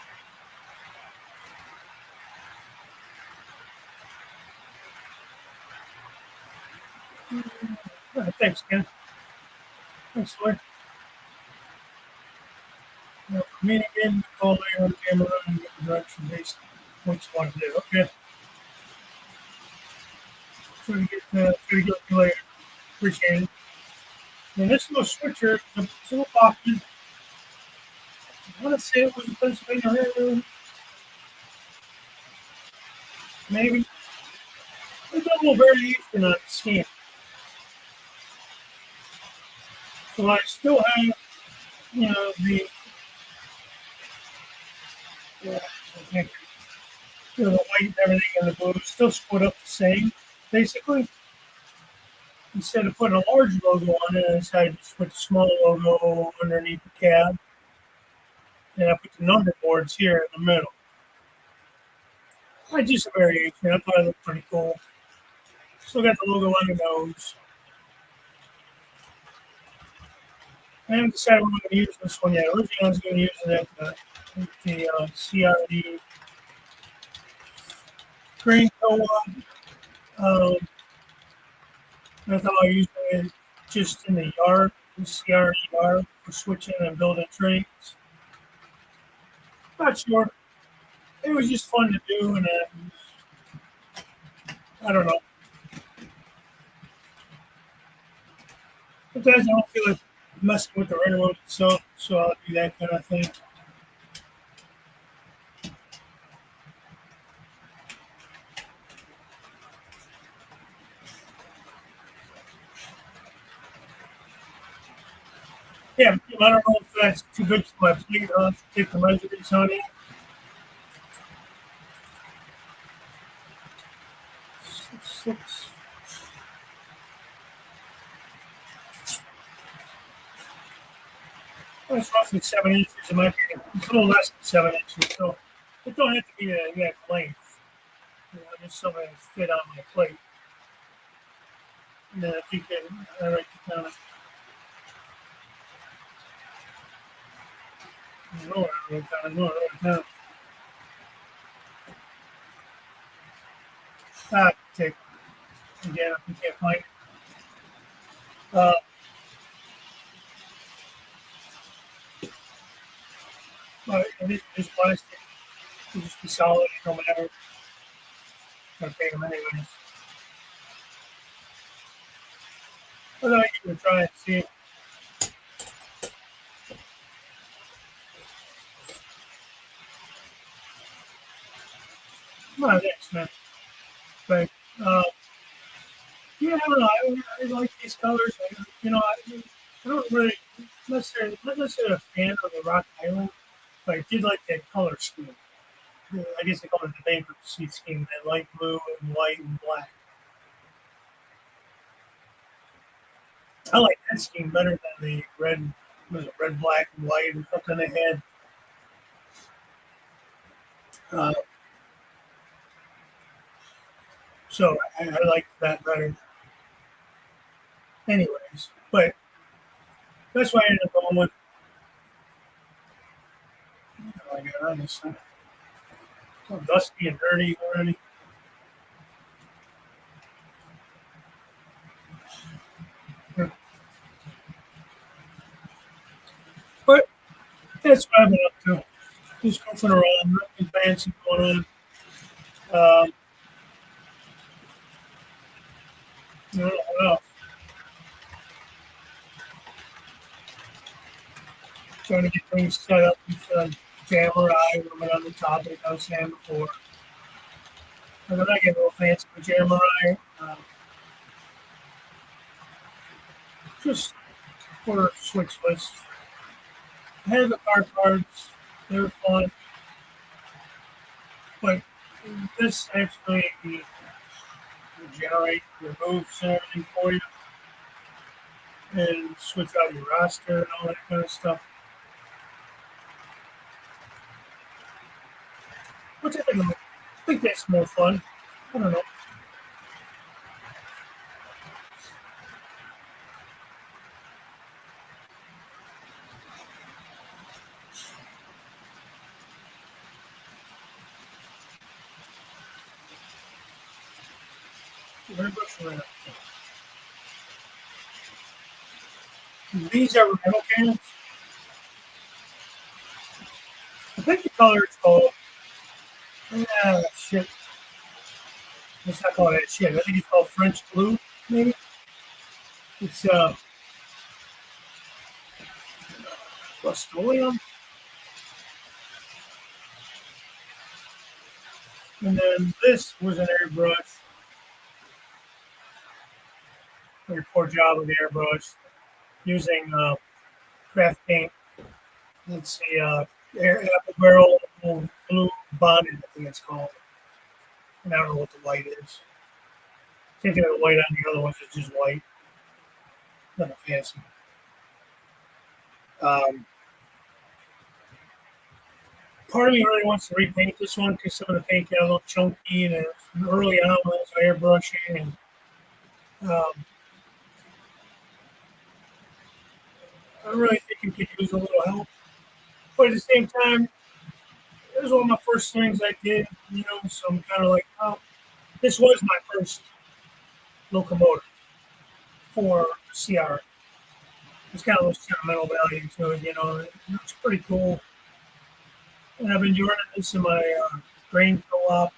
Thanks, Ken. Thanks, Lloyd. For me again, call later on camera and get the direction based on what you want to do. Okay. Try to get you later. Appreciate it. And this little switcher, the little boxes, I want to say it was a Pennsylvania Railroad. Maybe. There's a little variation on the skin. So I still have, the, yeah, the white and everything and the blue still split up the same, basically. Instead of putting a large logo on it, I decided to just put the small logo underneath the cab. And I put the number boards here in the middle. I just a variation. I thought it looked pretty cool. Still got the logo on the nose. I haven't decided what I'm going to use this one yet. Originally, I was going to use it at the CR&E green co-op. I thought I used it just in the yard, the CR&E yard, for switching and building trains. Not sure. It was just fun to do, and I don't know. Sometimes I don't feel like messing with the railroad itself, so I'll do that kind of thing. Yeah, I don't know if that's too big for my plate. I'll have to take the measurements on it. 6. That's roughly 7 inches. It might be it's a little less than 7 inches, so it don't have to be that exact length. Just something that fit on my plate. And then if you can, I write it down. I know I wrote it down. Take again if you can't find it. Uh, but it's plastic. It'll just be solid no matter. Okay, anyways. I thought you could try and see. Well, thanks, man. But yeah, I don't know. I like these colors. I don't really not necessarily a fan of the Rock Island, but I did like that color scheme. I guess they call it the bankruptcy scheme, that light blue and white and black. I like that scheme better than the red, was it red, black, and white, and something they had. Uh, so I like that better. Anyways, but that's why I ended up going with. Oh my God, it's so dusty and dirty already. But that's what I've been up to. Just goofing around, nothing fancy going on. I don't know what else. Trying to get things set up with Jammer Eye, we've on the topic I was saying before. And then I get a little fancy with Jammer Eye, just for Switch list. I had the card cards, they were fun, but this actually will generate your moves and everything for you and switch out your roster and all that kind of stuff, which I think that's more fun. I don't know. Very much for that. These are metal cans. I think the color is called, shit. Let's not call that shit. I think it's called French Blue, maybe. It's Rust-Oleum. And then this was an airbrush. Very poor job with the airbrush using craft paint. Let's see, apple barrel blue bonded, I think it's called. And I don't know what the white is. Same thing with the white on the other ones, it's just white. Nothing fancy. Um, Part of me really wants to repaint this one because some of the paint got a little chunky and early on when it was airbrushing. And I really think you could use a little help. But at the same time, it was one of my first things I did, so I'm kind of like, oh, this was my first locomotive for CR. It's got a little sentimental value to it. It's pretty cool. And I've been doing this in my grain co-op,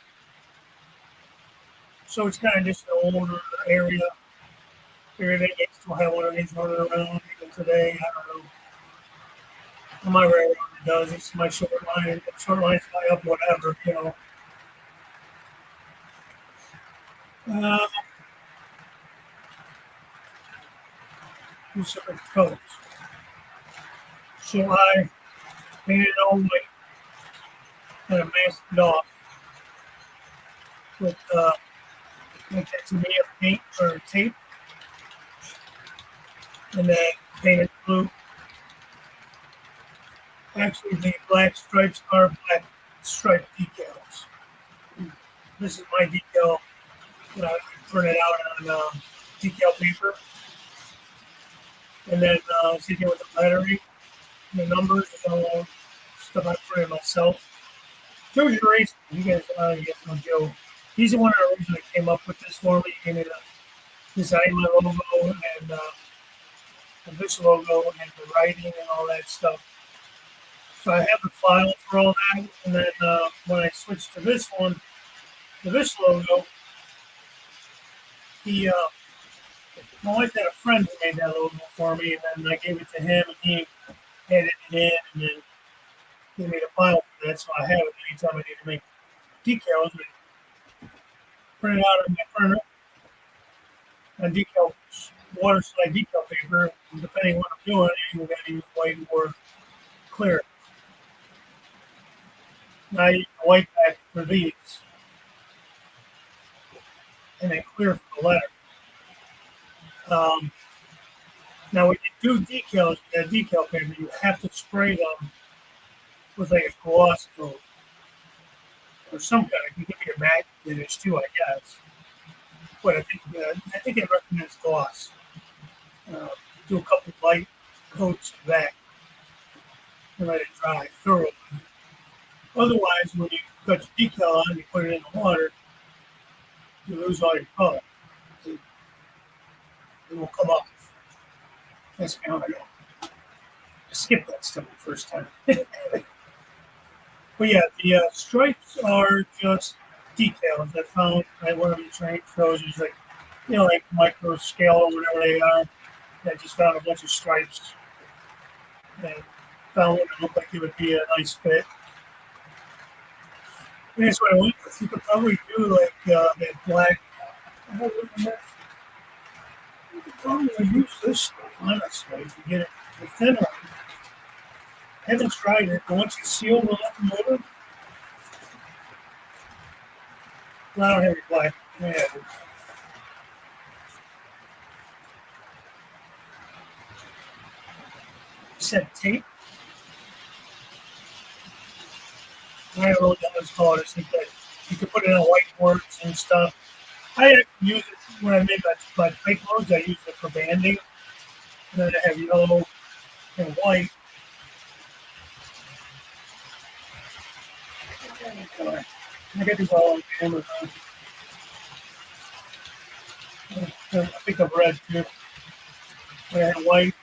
so it's kind of just an older area. Figured they still have one of these running around even today. I don't know. On my railroad it does. It's my short line fly up, whatever. Uh, Different colors. So I painted it all white and I masked it off with like that to me of paint or tape, and then painted blue. Actually, the black stripes are black stripe decals. This is my decal that I printed out on decal paper, and then sitting with the battery, the numbers, stuff I printed myself. George Race, you guys know Joe. He's the one that originally came up with this for me. He ended up designing my logo and this logo and the writing and all that stuff. So I have the file for all that, and then when I switched to this one, to this logo, he my wife had a friend who made that logo for me, and then I gave it to him, and he edited it in, and then he made a file for that, so I have it anytime I need to make decals. I print it out on my printer and decal water slide decal paper. And depending on what I'm doing, you got to use white or clear. Now I use the white back for these, and then clear for the letter. Um, Now, when you do decals, that decal paper, you have to spray them with like a gloss coat or some kind of. You can be a matte finish too, I guess. But I think it recommends gloss. Uh, do a couple light coats of that and let it dry thoroughly. Otherwise, when you cut your decal on, you put it in the water, you lose all your color. It will come off. That's how I know. I skipped that stuff the first time. But yeah, the stripes are just details. I found at one of the training shows, is like, like micro scale or whatever they are. I just found a bunch of stripes and found one that looked like it would be a nice fit. And that's what I went with. You could probably do like that black. You could probably use this stuff, honestly, to get it the thin one. I haven't tried it, but once you seal the locomotive, well, I don't have any black. Yeah, set tape. I don't know what that was called. It's like that you could put it on whiteboards and stuff. I use it when I make my pipe loads. I use it for banding. And then I have yellow and white. I get these all on Amazon. I think of red too. I have white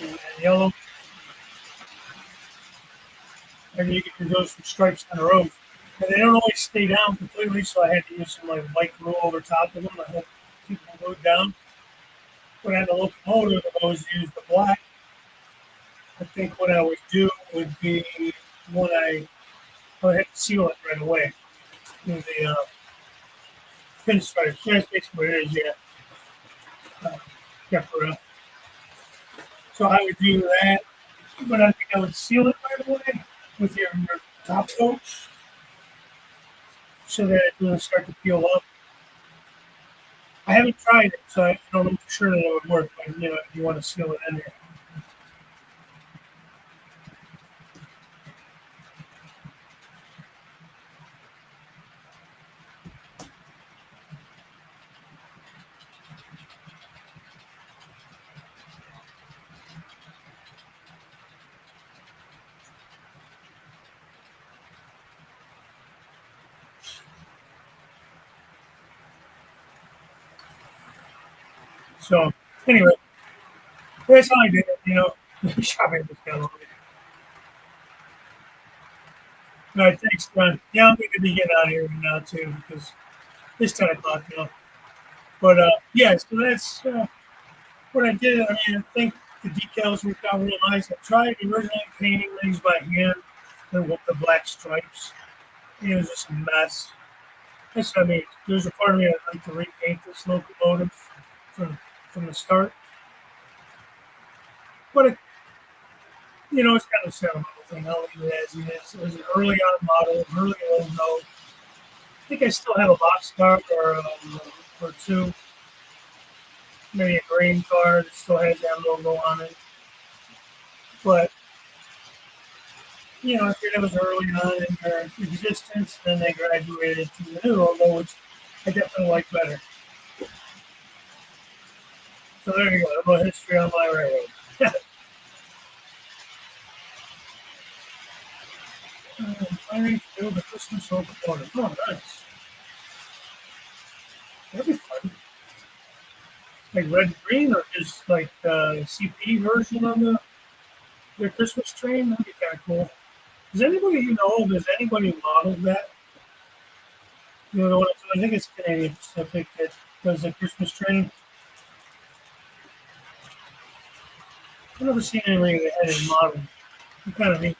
and yellow. And you can do some stripes on the road. And they don't always stay down completely, so I had to use some like white glue over top of them. I hope keep them glued down. When I had the locomotive, I always use the black. I think what I would do would be when I would have to seal it right away. Do the pinstripes. That's basically what it is, yeah. Yeah, for real. So I would do that, but I think I would seal it right away with your top coat so that it doesn't start to peel up. I haven't tried it, so I don't know for sure that it would work. But if you want to seal it in there. So anyway, that's how I did it. Shopping this guy. All right, thanks, John. Yeah, I'm going to be getting out of here now too because it's 10 o'clock now. But yeah, so that's what I did. I mean, I think the decals worked out real nice. I tried originally painting these by hand with the black stripes. It was just a mess. That's what I mean. There's a part of me I'd like to repaint this locomotive from from the start, but it's kind of a sentimental thing. I'll leave it as it is. It was an early on model, really old note. I think I still have a box car or two, maybe a green car that still has that logo on it. But if it was early on in their existence, then they graduated to the new logo, which I definitely like better. So there you go. A little history on my railroad. Planning to build a Christmas locomotive. Oh, nice. That'd be fun. Like red and green, or just like the CP version of the Christmas train? That'd be kind of cool. Does anybody does anybody model that? I think it's Canadian Pacific that does the Christmas train. I've never seen anybody that had it modeled. It's kind of neat.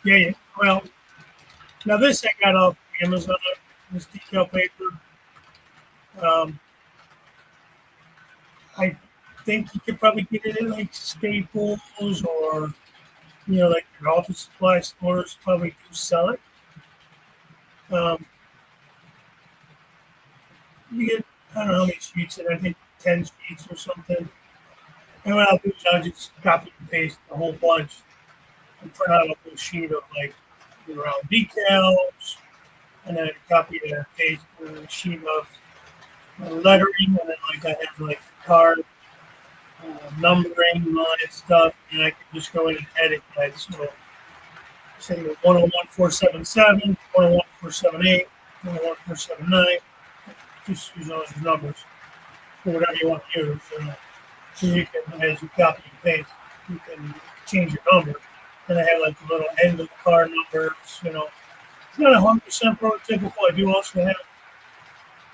Yeah, yeah. Well, Now this I got off Amazon. This decal paper. Um, I think you could probably get it in like Staples or like your office supply stores probably do sell it. Um, you get I don't know how many sheets, and I think 10 sheets or something. And what I'll do is I'll just copy and paste a whole bunch and print out a whole sheet of like around decals, and then copy and paste a sheet of lettering, and then like I have like card numbering and all that stuff, and I can just go in and edit that. So say 101477, 101478, 101479, just use those numbers for whatever you want to use. So you can, as you copy and paste, you can change your number. And I have like the little end of the card numbers. It's not 100% prototypical. I do also have,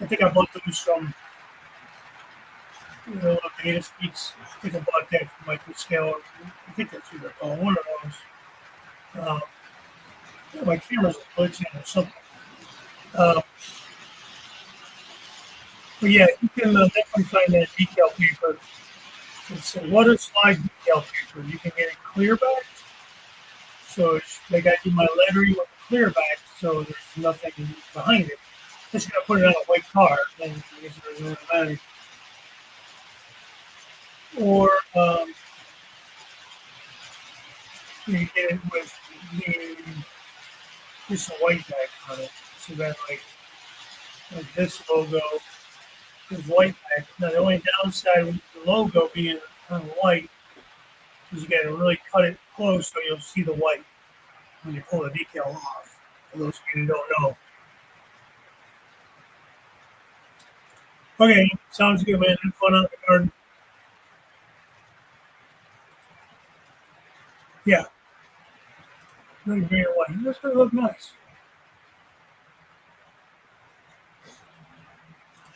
I think I bought those from, data speeds. I think I bought that from Micro Scale. I think that's what they're called. One of those. Yeah, my camera's glitching or something. Uh, but yeah, you can definitely find that decal paper. It's a water slide decal paper. You can get it clear back. So like I do my lettering with a clear back, so there's nothing behind it. Just gonna put it on a white card, and I guess it doesn't matter. Or you get it with the, just a white back on it. So that like this logo is white back. Now the only downside with the logo being kind of white is you gotta really cut it close so you'll see the white when you pull the decal off. For those of you who don't know. Okay, sounds good, man. Have fun out in the garden. Yeah, really green and white. That's gonna look nice.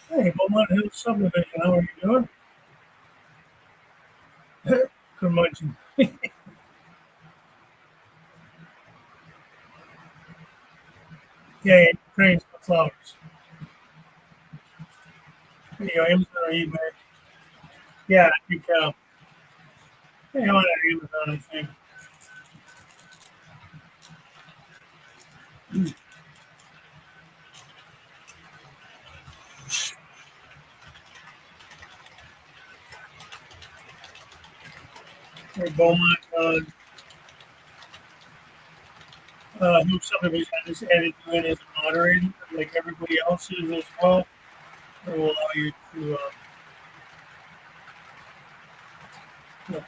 Hey, Beaumont Hills subdivision. How are you doing? Curmudgeon. Yeah, cranes for flowers. There you go, Amazon or eBay. Yeah, I think, yeah, on Amazon, I think. Hey, Beaumont Hills subdivision. I just added you in as a moderator, like everybody else is as well. It will allow you to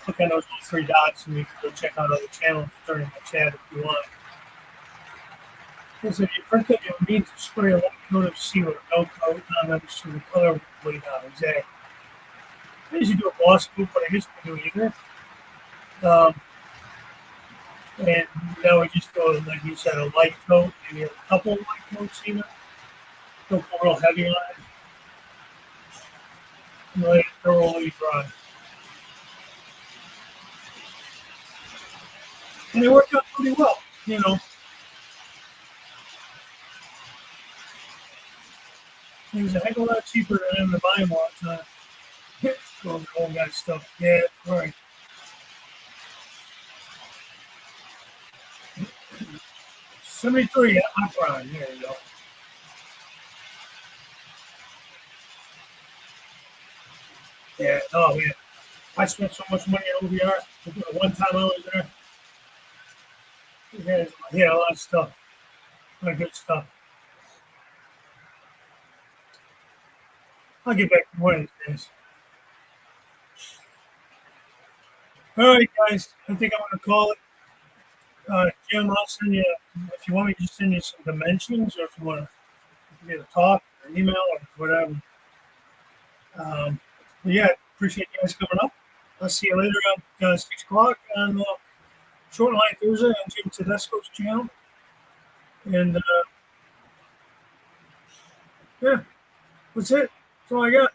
click on those little three dots and you can go check out other channels during the chat if you want. Because if you print it, you'll need to spray a little coat of seal or no coat on them so the color will bleed out. Exactly. I usually do a gloss coat, but I guess we do either. And now we just go, like you said, a light coat, maybe a couple of light coats even. Don't go real heavy on it. And let it thoroughly dry. And they work out pretty well. It was a heck of a lot cheaper than having to buy them all the time. All that stuff. Yeah, right. 73, I'm fine. There you go. Yeah, oh man. I spent so much money on OVR. One time I was there, yeah, a lot of stuff. A lot of good stuff. I'll get back to one of these days. All right, guys. I think I'm going to call it. Jim, I'll send you, if you want me to just send you some dimensions or if you want to get a talk or email or whatever. But yeah, appreciate you guys coming up. I'll see you later at 6 o'clock on Short Line Thursday on Jim Tedesco's channel. And yeah, that's it. That's all I got.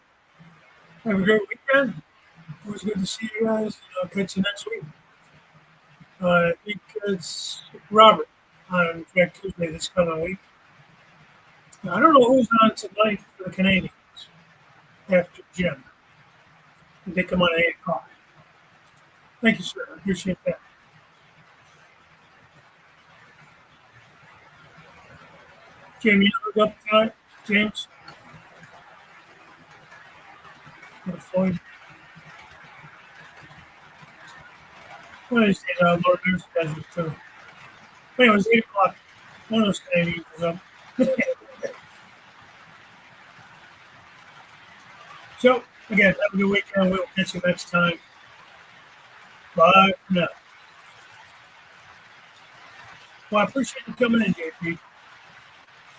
Have a great weekend. Always good to see you guys. I'll catch you next week. I think it's Robert. on Track Tuesday this coming week. Now, I don't know who's on tonight for the Canadians after Jim. They come on at 8 o'clock. Thank you, sir. I appreciate that. Jamie, you look up tonight? James? Floyd? One of these days, Lord knows guys are too. But anyways, 8 o'clock. One of those Canadians is up. So, again, have a good weekend. We'll catch you next time. Bye for now. Well, I appreciate you coming in, JP.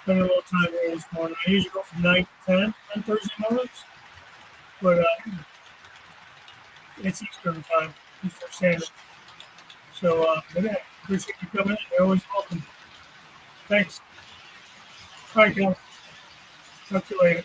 Spending a little time here this morning. I usually go from 9 to 10 on Thursday mornings, but it's Eastern time, Eastern Standard. So, yeah, appreciate you coming in. You're always welcome. Thanks. All right, guys. Talk to you later.